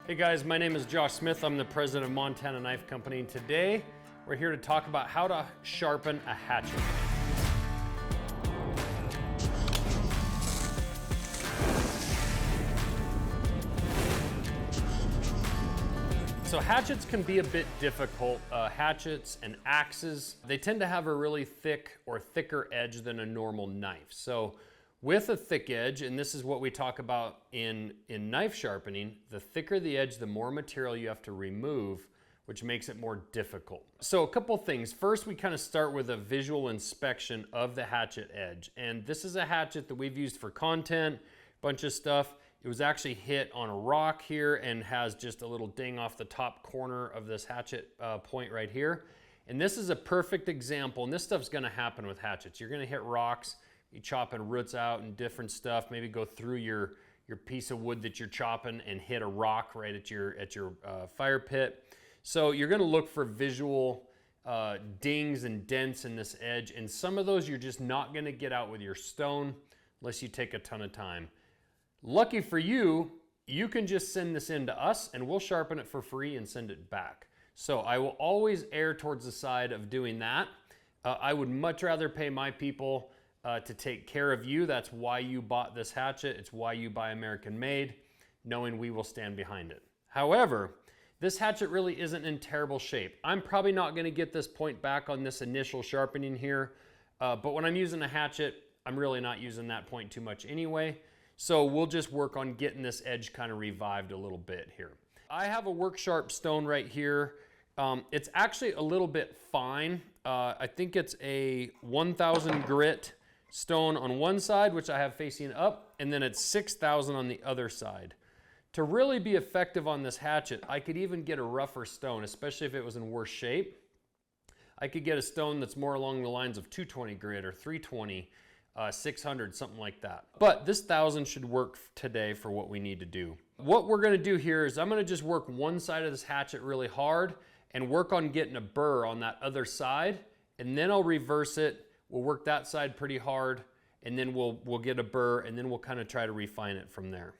Hey guys, my name is Josh Smith. I'm the president of Montana Knife Company. And today, we're here to talk about how to sharpen a hatchet. So hatchets can be a bit difficult. Hatchets and axes, they tend to have a really thick or thicker edge than a normal knife. So with a thick edge, and this is what we talk about in knife sharpening, the thicker the edge, the more material you have to remove, which makes it more difficult. So a couple things. First, we kind of start with a visual inspection of the hatchet edge. And this is a hatchet that we've used for content, a bunch of stuff. It was actually hit on a rock here and has just a little ding off the top corner of this hatchet point right here. And this is a perfect example, and this stuff's gonna happen with hatchets. You're gonna hit rocks, you chopping roots out and different stuff, maybe go through your piece of wood that you're chopping and hit a rock right at your fire pit. So you're gonna look for visual dings and dents in this edge, and some of those you're just not gonna get out with your stone unless you take a ton of time. Lucky for you, you can just send this in to us and we'll sharpen it for free and send it back. So I will always err towards the side of doing that. I would much rather pay my people to take care of you. That's why you bought this hatchet. It's why you buy American made, knowing we will stand behind it. However, this hatchet really isn't in terrible shape. I'm probably not gonna get this point back on this initial sharpening here, but when I'm using a hatchet, I'm really not using that point too much anyway. So we'll just work on getting this edge kind of revived a little bit here. I have a work sharp stone right here. It's actually a little bit fine. I think it's a 1000 grit stone on one side, which I have facing up, and then it's 6000 on the other side. To really be effective on this hatchet, I could even get a rougher stone, especially if it was in worse shape. I could get a stone that's more along the lines of 220 grit or 320, 600, something like that. But this 1000 should work today for what we need to do. What we're gonna do here is I'm gonna just work one side of this hatchet really hard and work on getting a burr on that other side, and then I'll reverse it. We'll work that side pretty hard, and then we'll get a burr, and then we'll kind of try to refine it from there.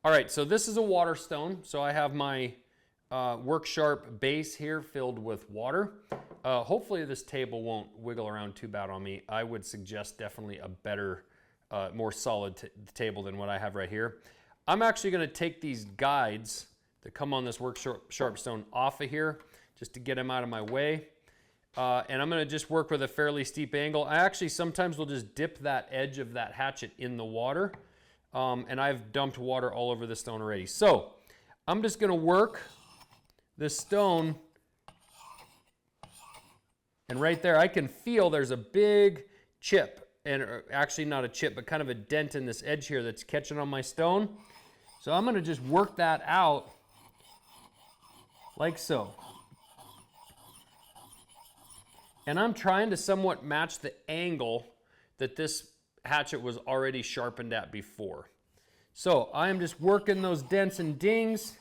All right, so this is a water stone. So I have my work sharp base here filled with water. Hopefully this table won't wiggle around too bad on me. I would suggest definitely a better, more solid table than what I have right here. I'm actually gonna take these guides that come on this work sharp stone off of here just to get them out of my way. And I'm gonna just work with a fairly steep angle. I actually sometimes will just dip that edge of that hatchet in the water. And I've dumped water all over the stone already. So I'm just gonna work this stone, and right there I can feel there's a big chip, and actually not a chip, but kind of a dent in this edge here that's catching on my stone. So I'm gonna just work that out like so. And I'm trying to somewhat match the angle that this hatchet was already sharpened at before. So I am just working those dents and dings,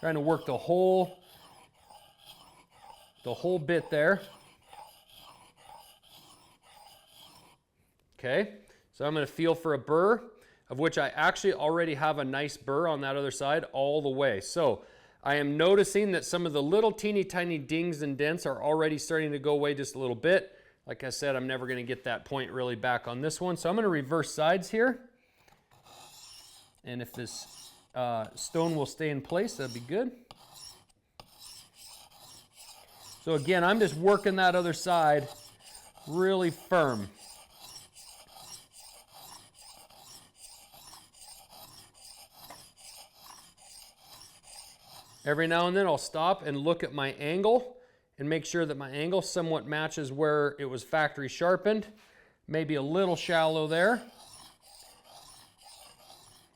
trying to work the whole bit there. Okay, so I'm gonna feel for a burr, of which I actually already have a nice burr on that other side all the way. So I am noticing that some of the little teeny tiny dings and dents are already starting to go away just a little bit. Like I said, I'm never gonna get that point really back on this one. So I'm gonna reverse sides here. And if this stone will stay in place, that'd be good. So again, I'm just working that other side really firm. Every now and then I'll stop and look at my angle and make sure that my angle somewhat matches where it was factory sharpened. Maybe a little shallow there,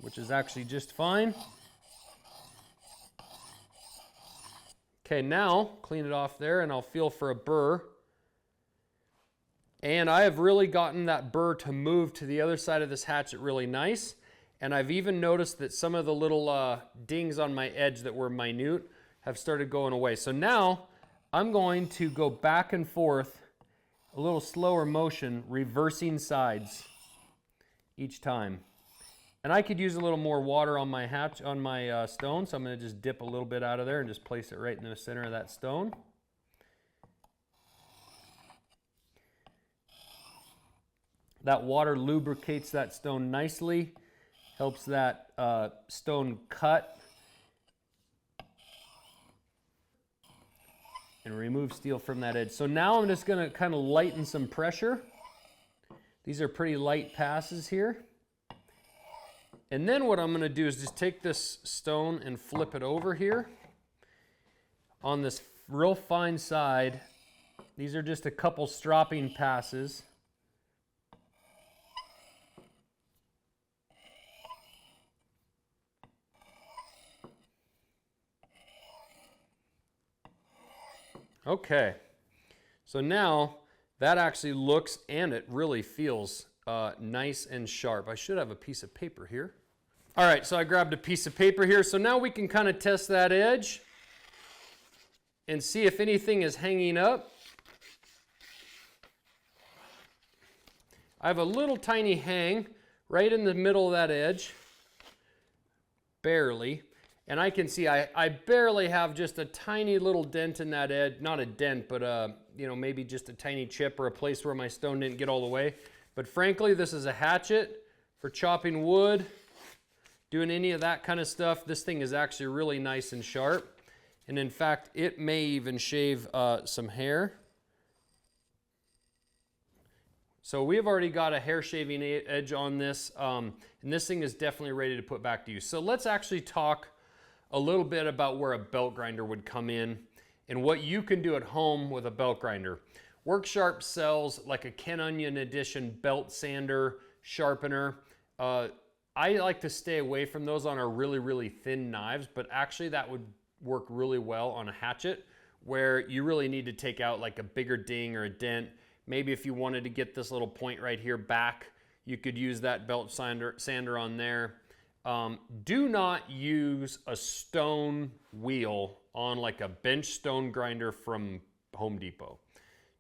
which is actually just fine. Okay, now clean it off there and I'll feel for a burr. And I have really gotten that burr to move to the other side of this hatchet really nice. And I've even noticed that some of the little dings on my edge that were minute have started going away. So now I'm going to go back and forth, a little slower motion, reversing sides each time. And I could use a little more water on my stone, so I'm going to just dip a little bit out of there and just place it right in the center of that stone. That water lubricates that stone nicely, helps that stone cut and remove steel from that edge. So now I'm just going to kind of lighten some pressure. These are pretty light passes here. And then what I'm going to do is just take this stone and flip it over here on this real fine side. These are just a couple stropping passes. Okay, so now that actually looks and it really feels nice and sharp. I should have a piece of paper here. All right, so I grabbed a piece of paper here. So now we can kind of test that edge and see if anything is hanging up. I have a little tiny hang right in the middle of that edge, barely. And I can see I barely have just a tiny little dent in that edge. Not a dent, but you know, maybe just a tiny chip or a place where my stone didn't get all the way. But frankly, this is a hatchet for chopping wood, doing any of that kind of stuff. This thing is actually really nice and sharp. And in fact, it may even shave some hair. So we have already got a hair shaving edge on this. And this thing is definitely ready to put back to use. So let's actually talk a little bit about where a belt grinder would come in and what you can do at home with a belt grinder. Worksharp sells like a Ken Onion edition belt sander, sharpener. I like to stay away from those on our really, really thin knives, but actually that would work really well on a hatchet where you really need to take out like a bigger ding or a dent. Maybe if you wanted to get this little point right here back, you could use that belt sander on there. Do not use a stone wheel on like a bench stone grinder from Home Depot.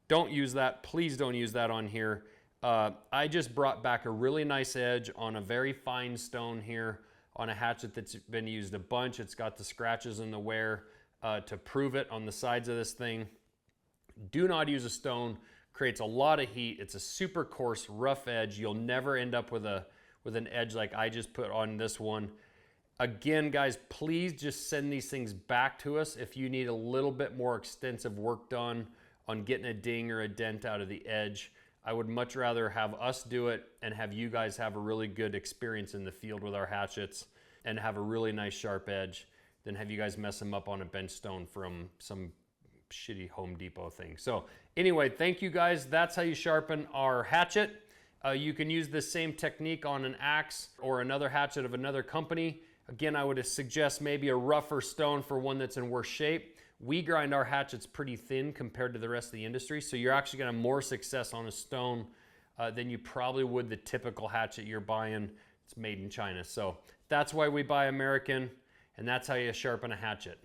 Don't use that. Please don't use that on here. I just brought back a really nice edge on a very fine stone here on a hatchet that's been used a bunch. It's got the scratches and the wear to prove it on the sides of this thing. Do not use a stone. Creates a lot of heat. It's a super coarse, rough edge. You'll never end up with an edge like I just put on this one. Again, guys, please just send these things back to us if you need a little bit more extensive work done on getting a ding or a dent out of the edge. I would much rather have us do it and have you guys have a really good experience in the field with our hatchets and have a really nice sharp edge than have you guys mess them up on a bench stone from some shitty Home Depot thing. So anyway, thank you guys. That's how you sharpen our hatchet. You can use this same technique on an axe or another hatchet of another company. Again, I would suggest maybe a rougher stone for one that's in worse shape. We grind our hatchets pretty thin compared to the rest of the industry, so you're actually gonna have more success on a stone than you probably would the typical hatchet you're buying. It's made in China. So that's why we buy American, and that's how you sharpen a hatchet.